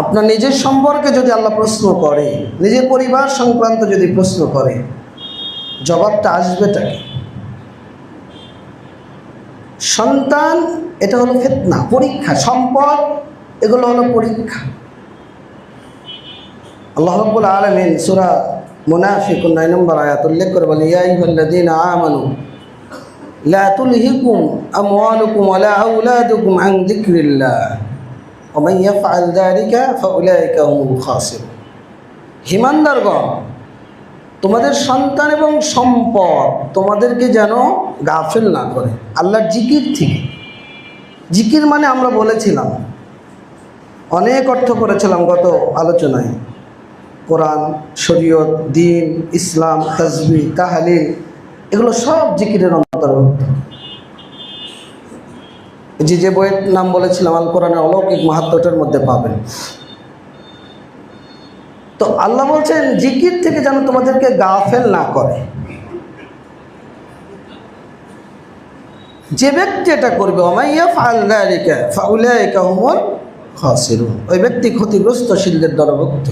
আপনার নিজের সম্পর্কে যদি আল্লাহ প্রশ্ন করে, নিজের পরিবার সংক্রান্ত যদি প্রশ্ন করে, জবাবটা আসবেটা কি? সন্তান এটা হলো ফিতনা, পরীক্ষা। সম্পদ এগুলো হলো পরীক্ষা। আল্লাহ রাব্বুল আলামিন সূরা মুনাফিকুন 9 নম্বর আয়াত উল্লেখ করে বলে, ইয়া আইয়ুহাল্লাযীনা আমানু লা তুলহিকুম আমওয়ালুকুম ওয়ালা আওলাদুকুম আন যিকরিল্লাহ ওয়া মান ইয়াফআল যালিকা ফাউলাইকা হুমুল খাসিরুন। ঈমানদারগণ, তোমাদের সন্তান এবং সম্পদ তোমাদেরকে যেন গাফিল না করে আল্লাহর জিকির থেকে। জিকির মানে আমরা বলেছিলাম, অনেক অর্থ করেছিলাম গত আলোচনায়। কোরআন, শরীয়ত, দ্বীন, ইসলাম, তাসবিহ, তাহলিল, এগুলো সব জিকিরের অন্তর্ভুক্ত। যে বইয়ের নাম বলেছিলাম আল কোরআনের অলৌকিক মাহাত্ম্যটার মধ্যে পাবেন। তো আল্লাহ বলছেন জিকির থেকে যেন তোমাদেরকে গাফেল না করে। যে ব্যক্তি এটা করবে, ওয়া ইয়াফআল যালিকা ফাউলাইকা হুমুল খাসিরুন, ওই ব্যক্তি ক্ষতিগ্রস্তশীলদের দলভুক্ত।